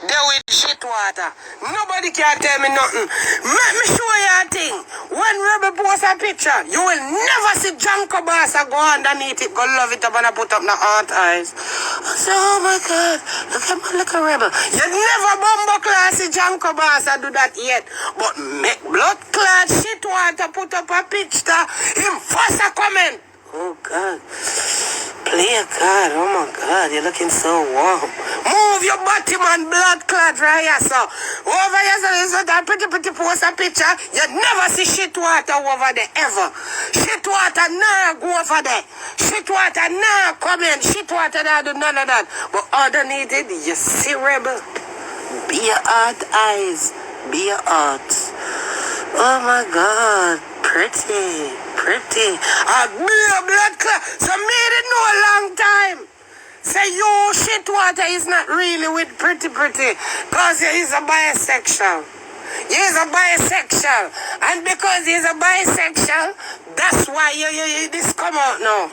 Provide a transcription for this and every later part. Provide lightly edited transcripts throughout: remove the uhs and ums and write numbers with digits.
They with shit water. Nobody can tell me nothing. Let me show you a thing. When Rebel post a picture, you will never see Janko Bassa go underneath it, go love it up and put up the heart eyes. I say, oh my God, look at Rebel. You never bumbo class see Janko Bassa do that yet. But make blood clot shit water put up a picture. Him first a comment. Oh God. Play a card. Oh my God, you're looking so warm. Move your body, man, blood clot right here, so. Over here, so that pretty post a picture. You never see shit water over there, ever. Shit water, nah, go over there. Shit water, nah, come in. Shit water, nah, do none of that. But underneath it, you see Rebel. Be your heart eyes. Be your heart. Oh my God, pretty. I be a blood clot. So made it know a long time. Say you shit water is not really with pretty. Cause he is a bisexual. He is a bisexual. And because he is a bisexual, that's why you this come out now.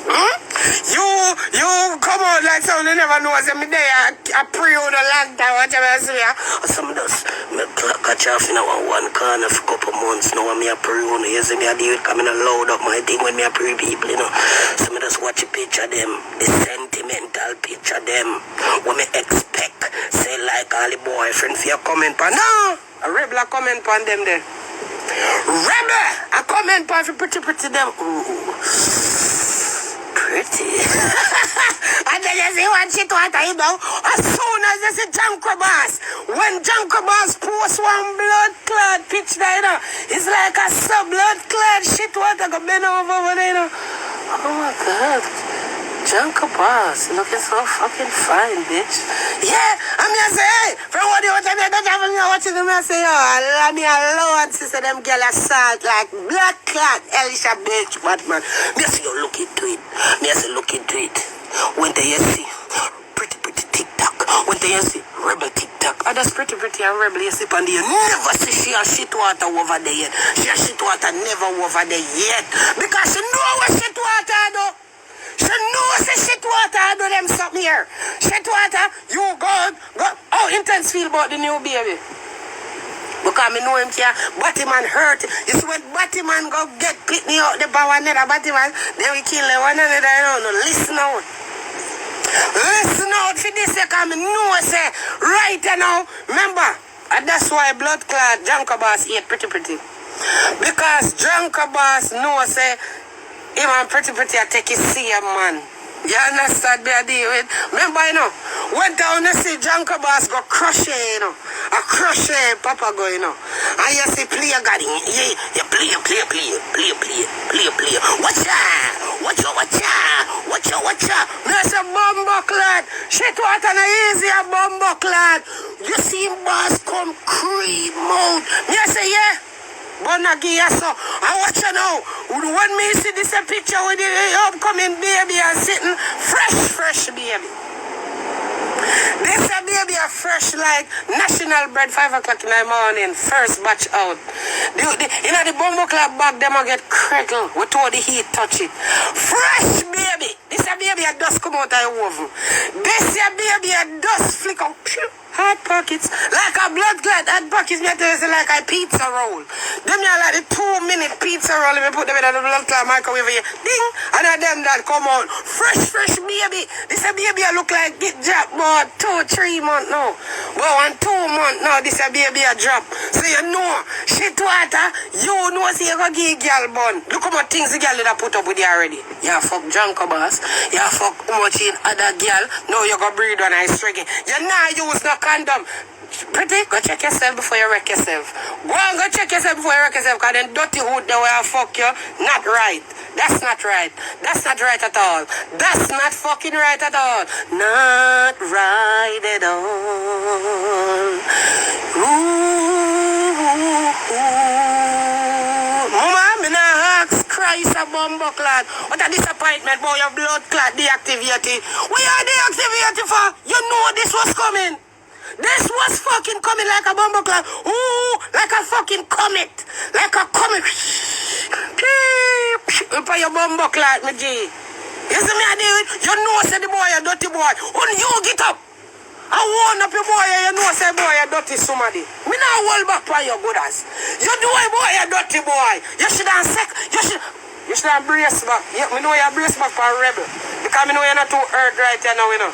You come out like someone you never know. Say me there, I pray on a long time, whatever I say. Some of those, me catch off in one corner for a couple months now, and me a pray on. You see me a deal coming and load up my thing when me a pray people, you know. So me just watch a picture them, the sentimental picture them, what me expect. Say like all the boyfriend for your comment pan. No, a Rebel a comment pan them there. Rebel a comment pan for pretty them. Ooh. Pretty. And then you see one shit water, you know. As soon as you see Janko Bass, when Janko Bass posts one blood clot picture, you know, it's like a blood clot shit water go bend over there, you know. Oh my God. Janko Bass, looking so fucking fine, bitch. Yeah, I'm here say, hey, from what you want to do, don't have me watching them, I say, oh, let me alone, sister, them girl assault like blood clot, Elisha bitch, Batman. Me say, you look into it. Me say, look into it. When they see pretty TikTok, when they see Rebel TikTok, that's pretty and Rebel, you see, and you never see she a shit water over there yet. She a shit water never over there yet. Because she know what shit water do. She knows the shit water I do them something here. Shit water, you go. How intense feel about the new baby? Because I know him here, Batman hurt. You see when Batman go get Pitney out the power another Batman, then we kill one another. No, listen out. Listen out for this, because I know say, right now, remember, and that's why blood clot Janko Bass ate pretty. Because Janko Bass knows say, him and pretty I take his see a man. You understand me I deal with? Remember, you know, went down to see Janko Bass go crush it, you know. A crush it, Papa go, you know. And you see play a god, you play. Watch out. There's a bumbo clad. Shit water na easy a bumbo clad. You see him Bass come cream out. Me I say, yeah. Bonagi, so I watch you now. When me see this a picture with the upcoming baby and sitting fresh baby. This a baby a fresh like national bread 5 o'clock in the morning. First batch out. You know the bumbo club bag them a get crackle with all the heat touch it. Fresh baby. This a baby a dust come out of the oven. This a baby a dust flick out. Hot pockets, like a blood clot, hot pockets, me tell you like a pizza roll. Them you like the 2-minute pizza roll, me put them in the blood clot microwave here. Ding! And them that come out. Fresh baby. This a baby I look like get drop about 2-3 months now. But 1-2 months now, this a baby a drop. So you know, shit water, you know see you go give girl bun. Look how much things the girl that put up with you already. You fuck Janko Bass. You fuck how much in other girl. Now you go breed when I striking. You not use no condom. Pretty, go check yourself before you wreck yourself. Go check yourself before you wreck yourself, because then dirty hood the way I fuck you, not right. That's not right. That's not right at all. That's not fucking right at all. Not right at all. Mama, me not ask Christ a bumbo clad. What a disappointment about your blood clot deactivity. We are deactivated for. You know this was coming. This was fucking coming like a bumbo cloud. Ooh, like a fucking comet. Like a comet. For your bumbo cloud, my G. You see me, I do it? You know, say the boy, a dirty boy. When you get up, I warn up your boy, you know, say boy, you dirty somebody. Me not hold back by your good ass. You do it, boy, you dirty boy. You should have you should have brace back. Me know you brace back for a rebel. Because me know you're not too hurt right here now, you know.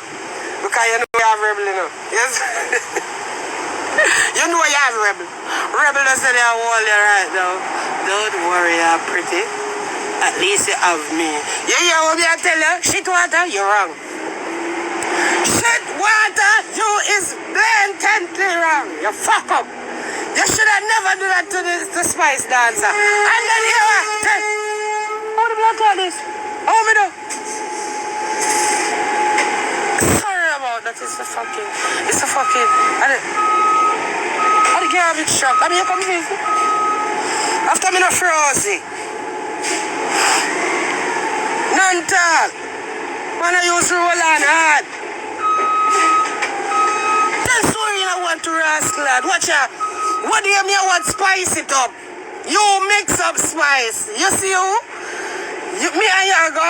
Because you know you have rebel, you know. Yes. You know you have rebel. Rebel doesn't say they hold you right now. Don't worry, you're pretty. At least you have me. You hear what me I tell you? Shit water, you're wrong. Shit water, you is blatantly wrong. You fuck up. You should have never do that to the Spice Dancer. And then you how the blood clot is? How me do? Sorry about that. It's a fucking. How the garbage truck? I mean, you come visit. After me no frozy. None talk. Man, I use roll on hard. That's why you want to rascal lad. Watch out. What do you mean I want spice it up? You mix up spice. You see who? Me and you go.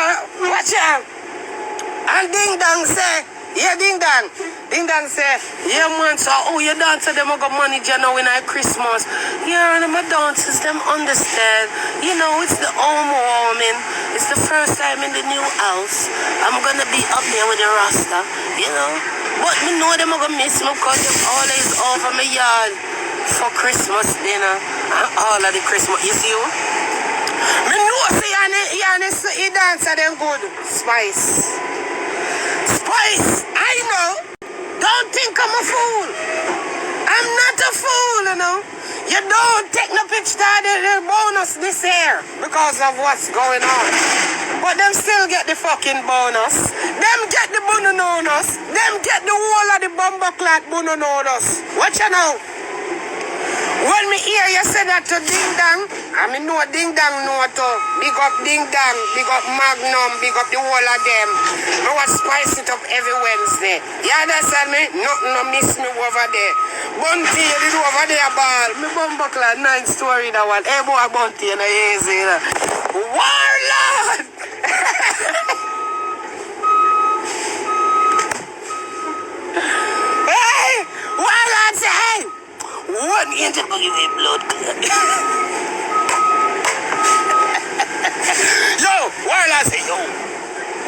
Watch out. And Ding Dong say, yeah, Ding Dong. Ding Dong say, yeah, man, so, you dance to them, I got money, you know, in our Christmas. Yeah, and my dances, them understand. You know, it's the housewarming. It's the first time in the new house. I'm gonna be up there with the Rasta, you know. But me know them, I'm gonna miss me because them always over my yard for Christmas dinner and all of the Christmas. You see who? Me know, say, he dance to them good. Spice. Spice, I know. Don't think I'm a fool. I'm not a fool, you know. You don't take no picture of the bonus this year because of what's going on. But them still get the fucking bonus. Them get the bonus. Them get the whole of the bomber clat bonus. Watch you now. When me hear you say that to Ding Dong, I mean know Ding Dong know to. Big up Ding Dong, big up Magnum, big up the whole of them. I want spice it up every Wednesday. You understand me? Nothing no miss me over there. Bunty, you did over there, ball. Me bumbuckler, 9 story that one. Hey boy, Bunty, you know, easy. Warlord! Hey! Warlord say, hey! One angel will give me blood clot. Yo, Warlord say, yo,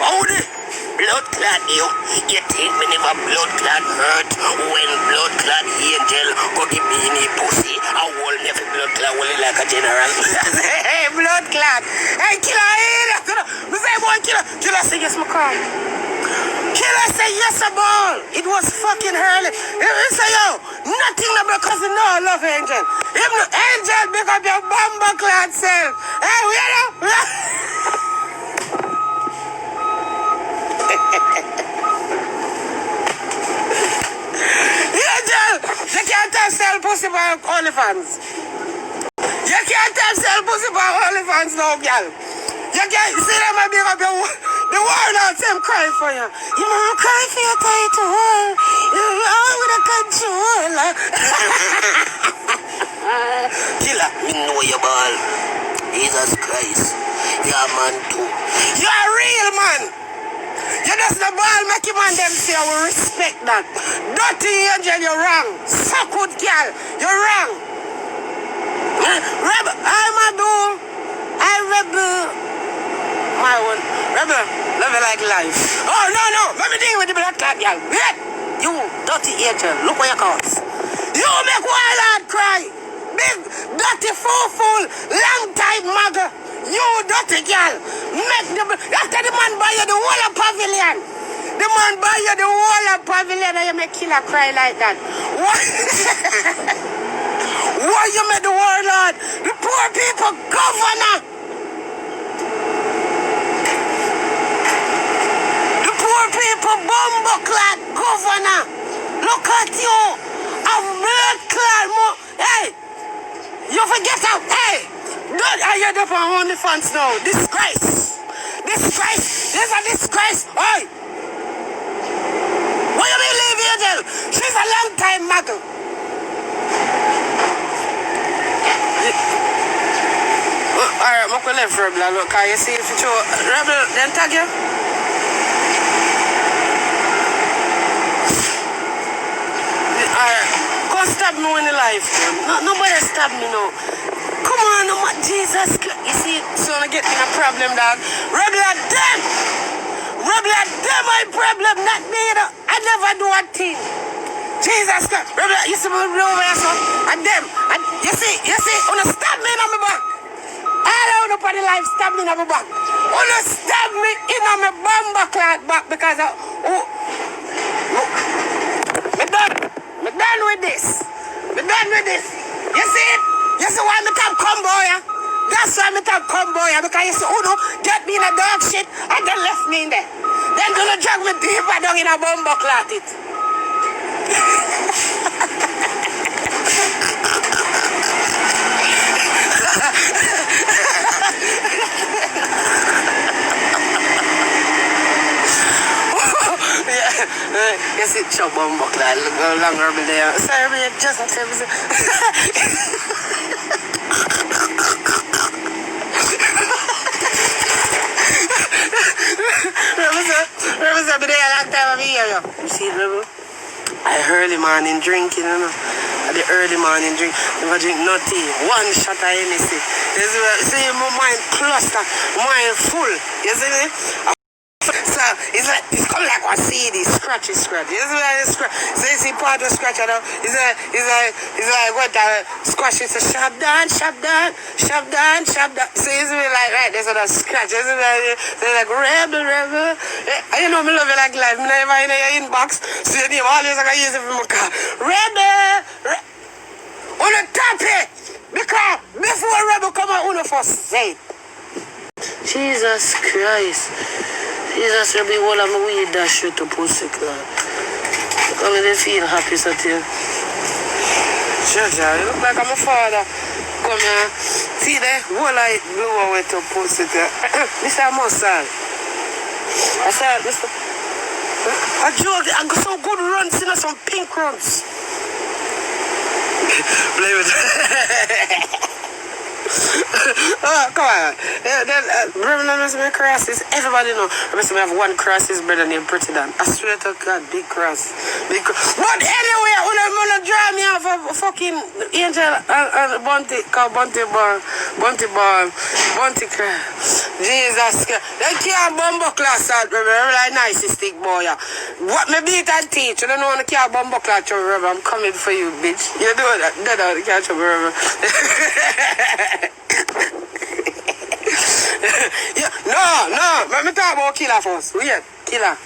howdy? Blood clot, yo. You think me never blood clot hurt when blood clot angel go give me any pussy? I will never blood clot will like a general. Hey, blood clot. Hey, killer, hey, me say, boy, killer say, yes, my car. Killer say yes, a ball. It was fucking early. He say, yo, nothing about cousin, no love angel. If no angel, pick up your bomber clad self. Hey, we know. Angel, you can't have sell pussy by OnlyFans. You can't have sell pussy by OnlyFans, no, girl. You can't see them and pick up your. The Warlord them cry for you. You know, cry for your title. You're all with a controller. Killer, me know your ball. Jesus Christ. You're a man too. You're a real man. You just the ball make him and them say I will respect that. Dirty angel, you're wrong. So good girl, you're wrong. Rebel, I'm a doom. I rebel. My one. Rebel, love you like life. Oh, no. Let me deal with the blood clot, y'all. Wait. You dirty angel. Look what you cause. You make Warlord cry. Big, dirty, fool, long time mugger. You dirty girl. Make the... After the man buy you the whole of pavilion. The man buy you the whole of pavilion and you make killer cry like that. What? Why you make the Warlord? The poor people governor. People bumbuckler governor. Look at you. A blood clot more. Hey, you forget how. Hey, don't I hear up on OnlyFans now. Disgrace. This is a disgrace. Hey. What you mean leave here, girl? She's a long time muggle. Alright, I'm going to left Rebel. Look, can you see if you Rebel, then tag you? life, man. Nobody stop me now. Come on, no more Jesus. You see, so I get in a problem, dog. Rebel at them. Rebel at them, my problem, not me. I never do a thing. Jesus, rebel, you see me over here, so. And them. And you see, wanna stab me in my back. All out up on the life, stab me in my back. Wanna stab me in my bomber cloud back because of, me done with this. You see it? You see why me come boy? That's why me come boy, because you see Uno get me in a dog shit and then left me in there. Then gonna drag me deeper down in a bomber clot it. You see, chop bomber clot, go longer over there. Sorry, me just Remember there a long time of year, you see it, remember? I early morning drinking, you know. At the early morning drink, never drink nothing. One shot of anything. You see, my mind cluster, mind full. You see me? So it's like it's come like one CD, scratchy. You see me? Scratch. So you see part of scratch, you know. It's like what squash it, sharp down. So you see me like right, there's a scratch. You see me like rebel. You know me love you like life. Me never in your inbox. So you name always like I use it for my car. Rebel. On the top it. Because before rebel come out, on the first say. Jesus Christ. Jesus will be all of my weed dash you to pussy club. Because they feel happy so too. Sure, you look like I'm a father. Come here. See there? Whole light blow away to pussy club. Mr. Mossad. I said, Mr. I joke, I got some good runs, you know, some pink runs. Play with oh, come on. Remember, my crosses. Everybody know. Remember, I have one crosses brother named Pretty Dan. I swear to God, big cross. But anyway, when I'm gonna draw me off a fucking angel and Bunty cross. Jesus Christ. They can't bumbo class out, remember, like nice stick boy. What me beat and teach? You don't know when I can't bumbo class, remember, I'm coming for you, bitch. You do that. That can't remember. Yeah, no, let me talk about killer first. Wait, killer.